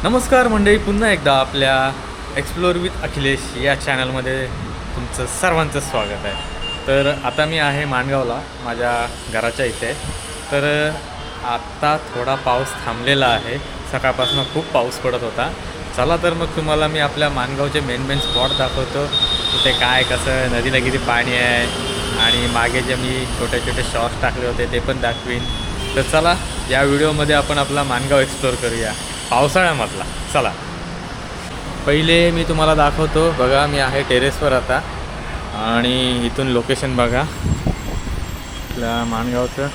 नमस्कार मंडळी, पुन्हा एकदा आपल्या एक्सप्लोर विथ अखिलेश या चॅनलमध्ये तुमचं सर्वांचं स्वागत आहे. तर आता मी आहे माणगावला, माझ्या घराच्या इथे. तर आत्ता थोडा पाऊस थांबलेला आहे. सकाळपासून खूप पाऊस पडत होता. चला तर मग तुम्हाला मी आपल्या माणगावचे मेन स्पॉट दाखवतो. तिथे काय कसं, नदीला किती पाणी आहे आणि मागे जे मी छोटे छोटे शॉट्स टाकले होते ते पण दाखवीन. तर चला, या व्हिडिओमध्ये आपण आपला माणगाव एक्सप्लोर करूया पावसाळ्यामधला. चला, पहिले मी तुम्हाला दाखवतो. बघा, मी आहे टेरेसवर आता आणि इथून लोकेशन बघा आपल्या माणगावचं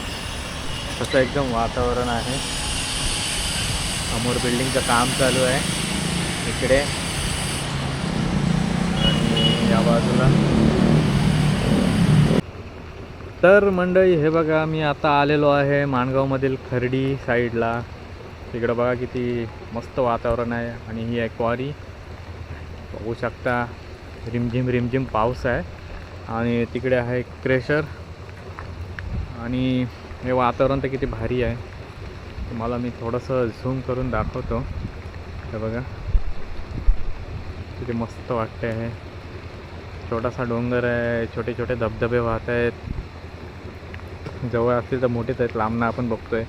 तसं एकदम वातावरण आहे. समोर बिल्डिंगचं काम चालू आहे इकडे आणि या बाजूला. तर मंडळी, हे बघा, मी आता आलेलो आहे माणगावमधील खर्डी साईडला. तिकडं बघा किती मस्त वातावरण आहे आणि ही आहे क्वारी. बघू शकता, रिमझिम पाऊस आहे आणि तिकडे आहे क्रेशर. आणि हे वातावरण तर किती भारी आहे. तुम्हाला मी थोडंसं झूम करून दाखवतो. हे बघा किती मस्त वाटते. आहे छोटासा डोंगर आहे, छोटे छोटे धबधबे वाहत आहेत. जवळ असतील तर मोठेच आहेत, लांबनं आपण बघतोय.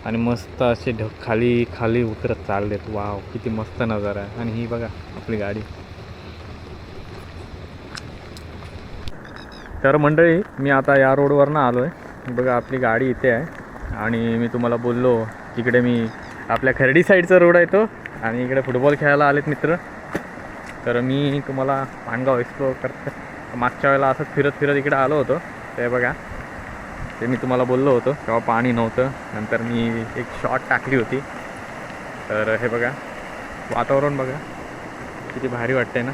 आणि मस्त असे खाली खाली उतरत चाललेत. वाव, किती मस्त नजारा आहे. आणि ही बघा आपली गाडी. तर मंडळी, मी आता या रोडवरनं आलो आहे. बघा आपली गाडी इथे आहे आणि मी तुम्हाला बोललो तिकडे मी आपल्या खर्डी साईडचा रोड आहे तो, आणि इकडे फुटबॉल खेळायला आलेत मित्र. तर मी तुम्हाला माणगाव एक्सप्लोर करते. मागच्या वेळेला असंच फिरत इकडे आलो होतो. ते बघा, ते मी तुम्हाला बोललो होतो तेव्हा पाणी नव्हतं. नंतर मी एक शॉट टाकली होती. तर हे बघा वातावरण बघा किती भारी वाटते ना,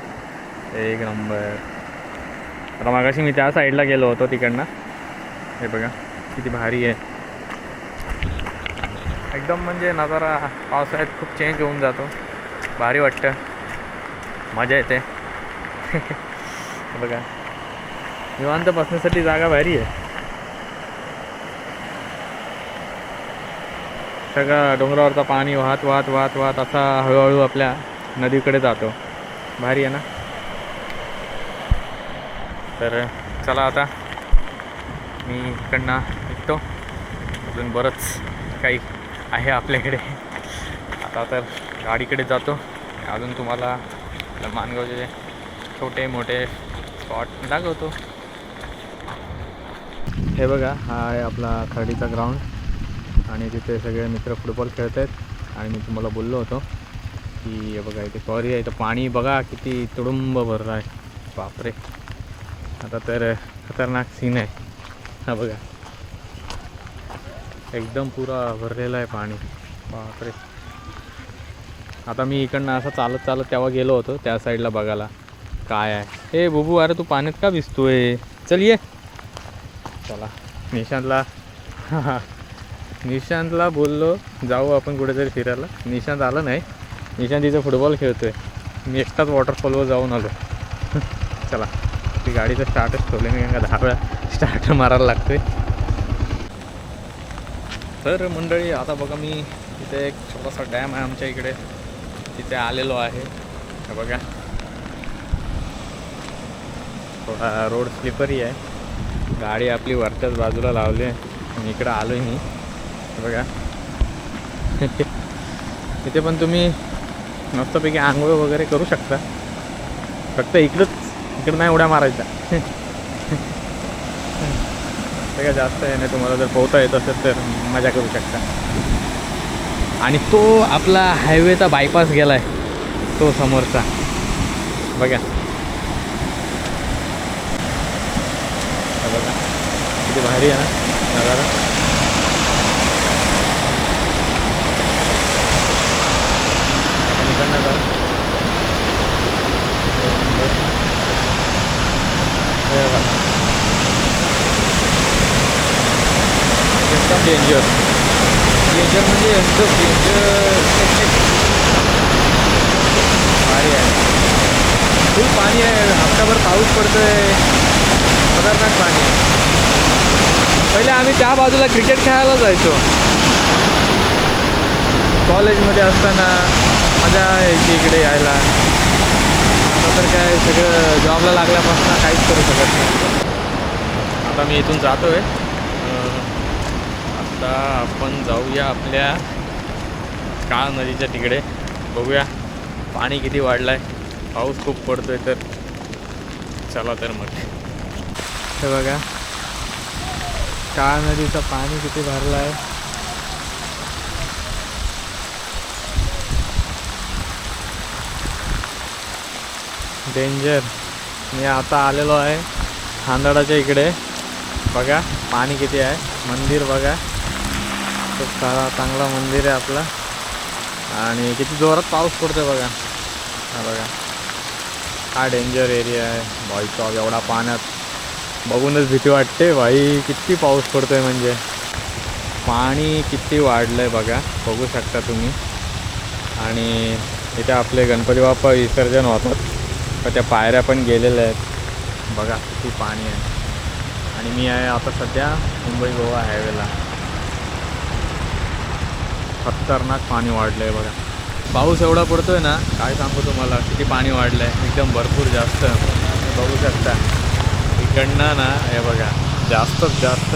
एक नंबर. आता मागाशी मी त्या साईडला गेलो होतो तिकडनं. हे बघा किती भारी आहे एकदम. म्हणजे नजारा पावसाळ्यात खूप चेंज होऊन जातो, भारी वाटतं, मजा येते. बघा, निवांत बसण्यासाठी जागा भारी आहे. सगळा डोंगरावरचा पाणी वाहत असा हळूहळू आपल्या नदीकडे जातो. भारी आहे ना. तर चला, आता मी इकडनं निघतो. अजून बरंच काही आहे आपल्याकडे. आता तर गाडीकडे जातो. अजून तुम्हाला माणगावचे छोटे मोठे स्पॉट दाखवतो. हे बघा, हा आहे आपला खर्डीचा ग्राउंड आणि तिथे सगळे मित्र फुटबॉल खेळत आहेत. आणि मी तुम्हाला बोललो होतो की हे बघा इथे क्वारी आहे. इथं पाणी बघा किती तुडुंब भरलं आहे. बापरे, आता तर खतरनाक सीन आहे. हा बघा, एकदम पुरा भरलेला आहे पाणी. बापरे. आता मी इकडनं असं चालत तेव्हा गेलो होतो त्या साईडला बघायला काय आहे. हे बुबू, अरे तू पाण्यात का भिजतोय? चल ये. चला, निशांतला बोललो जाऊ आपण कुठेतरी फिरायला. निशांत आलं नाही. निशांत इथं फुटबॉल खेळतोय. मी एकटाच वॉटरफॉलवर जाऊन आलो. चला, ती गाडीचं स्टार्टच ठेवले मी, कारण 10 वेळा स्टार्टर मारायला लागतोय. तर मंडळी, आता बघा मी इथे एक छोटासा डॅम आहे आमच्या इकडे, तिथे आलेलो आहे. हे बघा, थोडा रोड स्लिपरी आहे. गाडी आपली वरच्याच बाजूला लावली आहे आणि इकडं आलो आहे मी. बघा इथे पण तुम्ही मस्तपैकी आंघोळ वगैरे करू शकता. फक्त इकडं नाही उड्या मारायचा. बघा, जास्त आहे नाही. तुम्हाला जर पोहता येत असेल तर मजा करू शकता. आणि तो आपला हायवेचा बायपास गेला आहे तो समोरचा. बघा बघा किती भारी आहे ना नजारा. एकदम डेंजर म्हणजे एकदम डेंजर. भारी आहे, खूप पाणी आहे. हप्ताभर पाऊस पडतोय, खतरनाक पाणी आहे. पहिले आम्ही त्या बाजूला क्रिकेट खेळायला जायचो कॉलेजमध्ये असताना. मजा यायची इकडे यायला. आता तर काय सगळं जॉबला लागल्यापासून काहीच करू शकत नाही. आता मी इथून जातो आहे. आता आपण जाऊया आपल्या काळ नदीच्या तिकडे. बघूया पाणी किती वाढलं आहे. पाऊस खूप पडतो आहे. तर चला तर मग. हे बघा काळ नदीचं पाणी किती भरलं आहे. डेंजर. मी आता आलेलो आहे खांदाडाच्या इकडे. बघा पाणी किती आहे. मंदिर बघा खूप सारा चांगला मंदिर आहे आपला. आणि किती जोरात पाऊस पडतोय बघा. हा बघा हा डेंजर एरिया आहे. भाईचा एवढा पाण्यात बघूनच भीती वाटते भाई. किती पाऊस पडतोय म्हणजे पाणी किती वाढलं आहे बघा. बघू शकता तुम्ही. आणि इथे आपले गणपती बाप्पा विसर्जन होतात. तर त्या पायऱ्या पण गेलेल्या आहेत. बघा किती पाणी आहे. आणि मी आहे आता सध्या मुंबई गोवा हायवेला. खतरनाक पाणी वाढलं आहे बघा. पाऊस एवढा पडतोय ना काय सांगू तुम्हाला. किती पाणी वाढलं आहे एकदम भरपूर जास्त. बघू शकता इकडनं ना हे बघा जास्तच जास्त.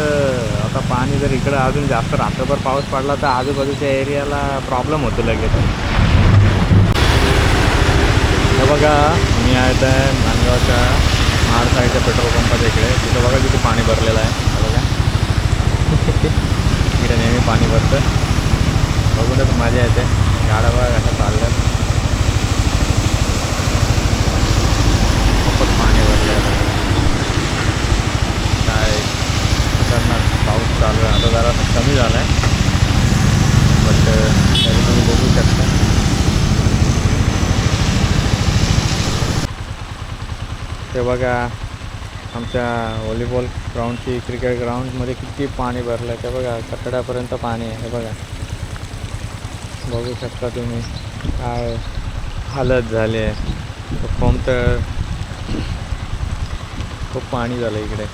आता पाणी जर इकडं अजून जास्त रात्रभर पाऊस पडला तर आजूबाजूच्या एरियाला प्रॉब्लेम होतो लगेच. हे बघा मी आहे तर माणगावच्या महाड साईडच्या पेट्रोल पंपाच्या इकडे. तिथं बघा किती पाणी भरलेलं आहे. हे बघा इकडे नेहमी पाणी भरतं. बघूनच मजा येते. गाड्या बघा कशा चालल्यात. खूपच पाणी भरलं आहे. काय खतरनाक पाऊस चालू आहे. आता जरा कमी झाला आहे बट तरी तुम्ही बघू शकता. ते बघा आमच्या व्हॉलीबॉल ग्राउंडची क्रिकेट ग्राउंडमध्ये किती पाणी भरलं आहे. ते बघा कठड्यापर्यंत पाणी आहे. हे बघा बघू शकता तुम्ही काय हालत झाली आहे. तर खूप पाणी झालं इकडे.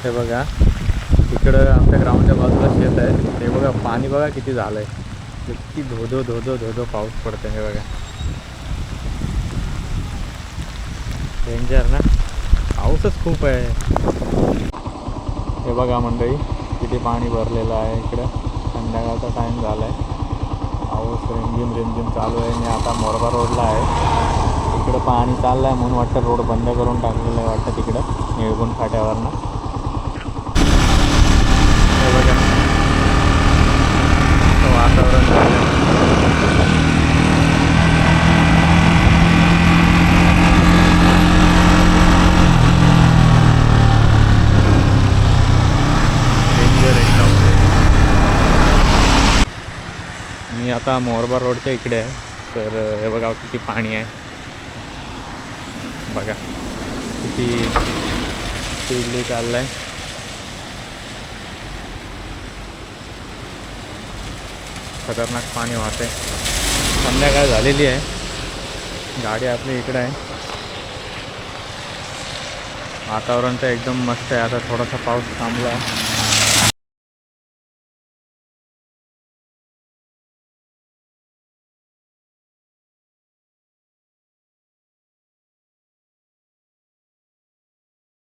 हे बघा इकडं आमच्या ग्राउंडच्या बाजूला शेत आहे. ते बघा पाणी बघा किती झालं आहे. किती धोधो धोधो धोधो पाऊस पडतो. हे बघा डेंजर ना. पाऊसच खूप आहे. हे बघा मंडळी किती पाणी भरलेलं आहे इकडं. संध्याकाळचा टाईम झाला आहे. पाऊस रिमझिम रिमझिम चालू आहे. मी आता मोरबा रोडला आहे. इकडं पाणी चाललं आहे म्हणून वाटतं रोड बंद करून टाकलेलं आहे वाटतं तिकडं निळगुण फाट्यावरनं. हे बघा वातावरण झालं. मी आता मोरबा रोडच्या इकडे आहे. तर हे बघा किती पाणी आहे. बघा किती स्पीडली चाललं आहे. खतरनाक पाणी वाहते. संध्याकाळ झालेली आहे. गाडी आपली इकडे आहे. वातावरण तर एकदम मस्त आहे. आता थोडासा पाऊस थांबला.